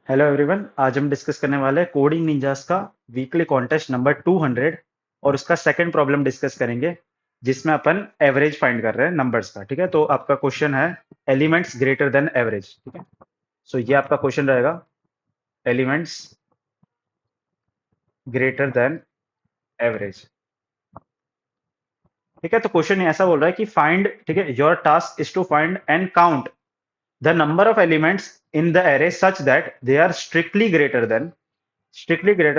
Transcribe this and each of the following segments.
Hello everyone, आज हम discuss करने वाले हैं कोडिंग निंजास का वीकली कॉन्टेस्ट नंबर 200 और उसका सेकंड प्रॉब्लम डिस्कस करेंगे जिसमें अपन एवरेज फाइंड कर रहे हैं नंबर्स का। ठीक है, तो आपका क्वेश्चन है एलिमेंट्स ग्रेटर देन एवरेज। ठीक है, सो ये आपका क्वेश्चन रहेगा, एलिमेंट्स ग्रेटर देन एवरेज। ठीक है, तो क्वेश्चन ऐसा बोल रहा है कि फाइंड, ठीक है, your task is to find and count the number of elements in the array such that they are strictly greater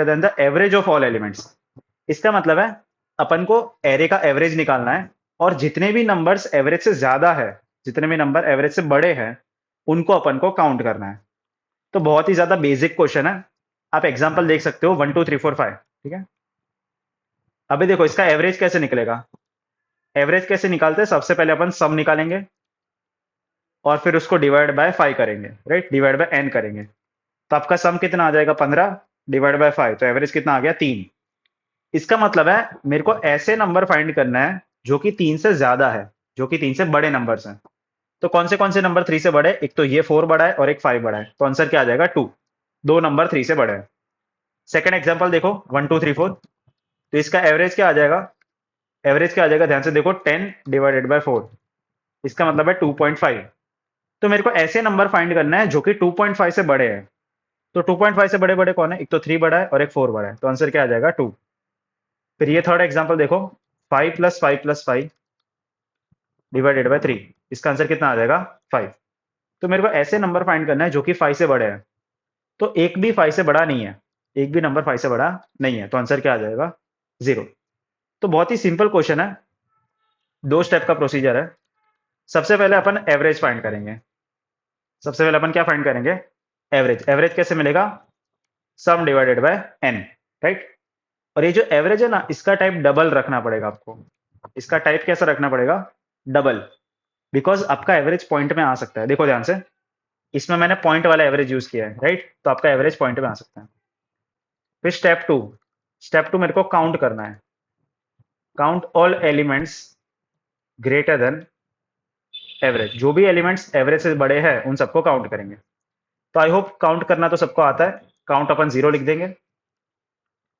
than the average of all elements. इसका मतलब है अपन को एरे का एवरेज निकालना है और जितने भी नंबर्स एवरेज से ज्यादा है, जितने भी नंबर एवरेज से बड़े हैं, उनको अपन को काउंट करना है। तो बहुत ही ज्यादा बेसिक क्वेश्चन है। आप एग्जांपल देख सकते हो 1 2 3 4 5। ठीक है, अभी देखो इसका एवरेज कैसे निकलेगा। एवरेज कैसे निकालते हैं, सबसे पहले अपन सम निकालेंगे और फिर उसको डिवाइड बाय 5 करेंगे, राइट, डिवाइड बाय n करेंगे। तो आपका सम कितना आ जाएगा, 15 डिवाइड बाय 5, तो एवरेज कितना आ गया, 3। इसका मतलब है मेरे को ऐसे नंबर फाइंड करना है जो कि 3 से ज्यादा है, जो कि 3 से बड़े नंबर्स हैं। तो कौन से नंबर 3 से बड़े, एक तो ये 4 बड़ा है और एक 5 बड़ा है, तो आंसर क्या आ जाएगा, 2। दो नंबर 3 से बड़े हैं। सेकंड एग्जांपल देखो 1 2 3 4। तो इसका एवरेज क्या आ जाएगा, एवरेज क्या आ जाएगा, ध्यान से देखो, 10 डिवाइडेड बाय 4। इसका मतलब है 2.5। तो मेरे को ऐसे नंबर फाइंड करना है जो कि 2.5 से बड़े हैं। तो 2.5 से बड़े बड़े कौन है, एक तो 3 बड़ा है और एक 4 बड़ा है, तो आंसर क्या आ जाएगा, 2। फिर ये थर्ड एग्जांपल देखो, 5 + 5 + 5 डिवाइडेड बाय 3। इसका आंसर कितना आ जाएगा, 5। तो मेरे को ऐसे नंबर फाइंड करना है जो कि 5 से बड़े हैं। तो एक भी 5 से बड़ा नहीं है, एक भी नंबर 5 से बड़ा नहीं है, तो आंसर क्या आ जाएगा, 0। तो बहुत ही सिंपल क्वेश्चन है, दो स्टेप का प्रोसीजर है। सबसे पहले अपन एवरेज फाइंड करेंगे। सबसे पहले अपन क्या फाइंड करेंगे, एवरेज। एवरेज कैसे मिलेगा, सम डिवाइडेड बाय n, राइट। और ये जो एवरेज है ना, इसका टाइप डबल रखना पड़ेगा आपको। इसका टाइप कैसा रखना पड़ेगा, डबल। बिकॉज आपका एवरेज पॉइंट में आ सकता है। देखो ध्यान से, इसमें मैंने पॉइंट वाला एवरेज यूज किया है, राइट, तो आपका एवरेज पॉइंट में आ सकता है। फिर स्टेप टू मेरे को काउंट करना है। Count all elements greater than average. जो भी एलिमेंट्स एवरेज से बड़े हैं उन सबको काउंट करेंगे। तो आई होप काउंट करना तो सबको आता है। काउंट अपन 0 लिख देंगे,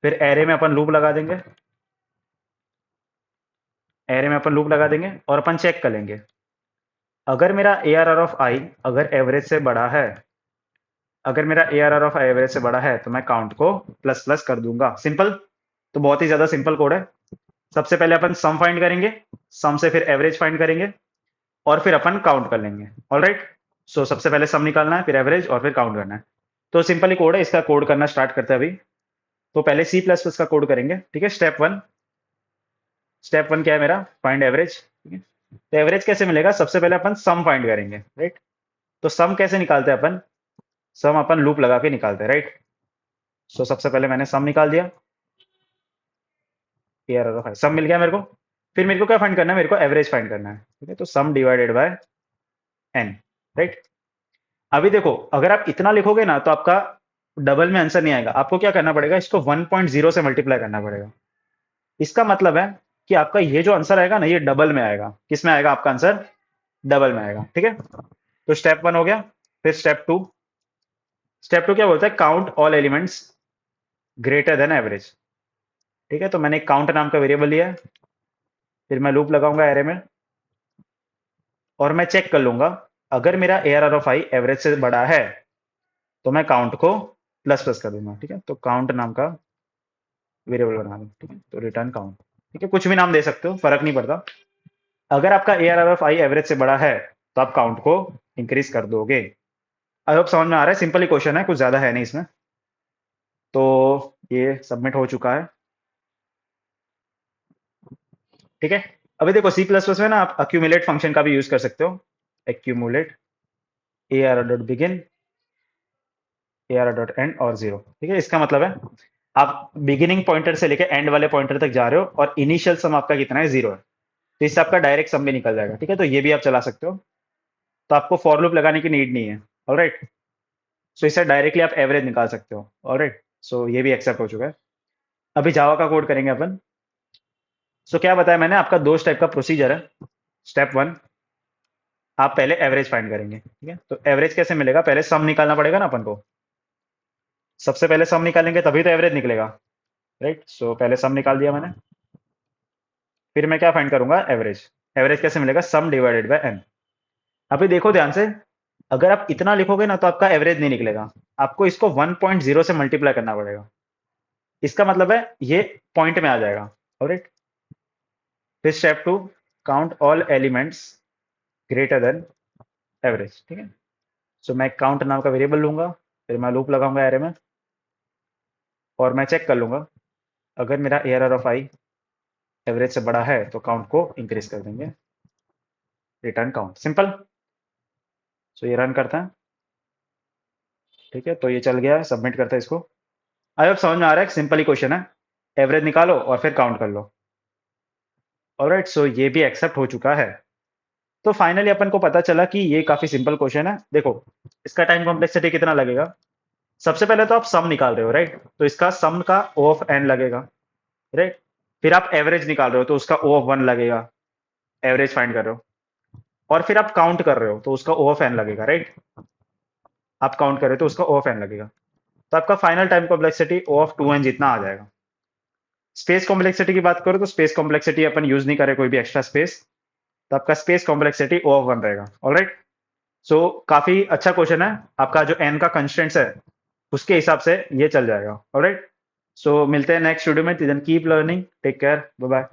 फिर एरे में अपन लूप लगा देंगे। एरे में अपन लूप लगा देंगे और अपन चेक कर लेंगे, अगर मेरा A R R of I अगर एवरेज से बड़ा है, अगर मेरा A R R of I average से बड़ा है, तो मैं काउंट को प्लस प्लस कर दूंगा। सिंपल। तो बहुत ही ज्यादा सिंपल कोड है। सबसे पहले अपन सम फाइंड करेंगे, सम से फिर एवरेज फाइंड करेंगे और फिर अपन काउंट कर लेंगे। All right. सो सबसे पहले सम निकालना है, फिर एवरेज और फिर काउंट करना है। तो सिंपल ही कोड है, इसका कोड करना स्टार्ट करते हैं अभी। तो पहले C++ का कोड करेंगे। ठीक है, स्टेप वन क्या है मेरा, फाइंड एवरेज। ठीक है, तो एवरेज कैसे मिलेगा, सबसे पहले अपन सम फाइंड करेंगे, राइट। तो सम कैसे निकालते हैं अपन, सम अपन लूप लगा के निकालते हैं, राइट। सो सबसे पहले मैंने सम निकाल दिया, क्लियर, सम मिल गया मेरे को। फिर मेरे को क्या फाइंड करना है, मेरे को एवरेज फाइंड करना है। ठीक है, तो सम डिवाइडेड बाय n, राइट। अभी देखो, अगर आप इतना लिखोगे ना तो आपका डबल में आंसर नहीं आएगा। आपको क्या करना पड़ेगा, इसको 1.0 से मल्टीप्लाई करना पड़ेगा। इसका मतलब है कि आपका ये जो आंसर आएगा ना, ये डबल में आएगा। किस में आएगा आपका आंसर, डबल में आएगा। ठीक है, तो स्टेप वन हो गया। फिर स्टेप टू क्या बोलता है, count all elements greater than average. ठीक है, तो मैंने एक काउंट नाम का वेरिएबल लिया है, फिर मैं लूप लगाऊंगा एरे में और मैं चेक कर लूंगा, अगर मेरा A R R of I average से बड़ा है तो मैं काउंट को प्लस प्लस कर दूंगा। ठीक है, तो काउंट नाम का वेरिएबल बना दूं। ठीक है, तो रिटर्न काउंट। ठीक है, कुछ भी नाम दे सकते हो, फर्क नहीं पड़ता। अगर आपका A R R of I average से बड़ा है तो आप काउंट को इंक्रीज कर दोगे। आई होप समझ में आ रहा है, सिंपल ही क्वेश्चन है, कुछ ज्यादा है नहीं इसमें। तो ये सबमिट हो चुका है। ठीक है, अभी देखो C++ में ना आप अक्यूमुलेट फंक्शन का भी यूज कर सकते हो। Accumulate A R dot begin A R dot and और 0। ठीक है, इसका मतलब है आप बिगिनिंग पॉइंटर से लेकर एंड वाले पॉइंटर तक जा रहे हो और इनिशियल सम आपका कितना है, 0 है। तो इससे आपका डायरेक्ट सम भी निकल जाएगा। ठीक है, तो ये भी आप चला सकते हो। तो आपको फॉर लूप लगाने की नीड नहीं है। ऑलराइट, सो इससे डायरेक्टली आप एवरेज निकाल सकते हो। ऑलराइट, सो ये भी एक्सेप्ट हो चुका है। अभी जावा का कोड करेंगे अपन। सो क्या बताया मैंने, आपका दो स्टेप का प्रोसीजर है। स्टेप वन, आप पहले एवरेज फाइंड करेंगे। ठीक है, तो एवरेज कैसे मिलेगा, पहले सम निकालना पड़ेगा ना अपन को। सबसे पहले सम निकालेंगे तभी तो एवरेज निकलेगा, राइट। सो पहले सम निकाल दिया मैंने, फिर मैं क्या फाइंड करूंगा, एवरेज। एवरेज कैसे मिलेगा, सम डिवाइडेड बाय एन। अभी देखो ध्यान से, अगर आप इतना लिखोगे ना तो आपका एवरेज नहीं निकलेगा, आपको इसको 1.0 से मल्टीप्लाई करना पड़ेगा। इसका मतलब है ये पॉइंट में आ जाएगा, ऑलराइट। फिर step two, count all elements greater than average, ठीक है। सो मैं काउंट नाम का वेरिएबल लूंगा, फिर मैं लूप लगाऊंगा एरे में, और मैं चेक कर लूंगा, अगर मेरा एरर ऑफ आई एवरेज से बड़ा है तो काउंट को इंक्रीज कर देंगे, रिटर्न काउंट, सिंपल। सो ये रन करता है, ठीक है। तो ये चल गया, सबमिट करता है इसको। आई होप समझ में आ रहा है, सिंपल ही क्वेश्चन है, एवरेज निकालो और फिर काउंट कर लो। ऑलराइट, सो ये भी एक्सेप्ट हो चुका है। तो फाइनली अपन को पता चला कि ये काफी सिंपल क्वेश्चन है। देखो इसका टाइम कॉम्प्लेक्सिटी कितना लगेगा, सबसे पहले तो आप सम निकाल रहे हो, राइट, तो इसका सम का ओ ऑफ एन लगेगा, राइट। फिर आप एवरेज निकाल रहे हो तो उसका ओ ऑफ वन लगेगा, एवरेज फाइंड कर रहे हो। और फिर आप काउंट कर रहे हो तो उसका ओ ऑफ एन लगेगा, राइट। आप काउंट कर रहे हो तो उसका ओ ऑफ एन लगेगा। तो आपका final time complexity O of two N जितना आ जाएगा। स्पेस कॉम्प्लेक्सिटी की बात करो तो स्पेस कॉम्प्लेक्सिटी अपन यूज नहीं करे कोई भी एक्स्ट्रा स्पेस, तो आपका space complexity O of one रहेगा, ऑलराइट। सो काफी अच्छा क्वेश्चन है, आपका जो एन का कंस्टेंट्स है उसके हिसाब से ये चल जाएगा, ऑलराइट। सो मिलते हैं नेक्स्ट वीडियो में, keep learning, take care, bye bye.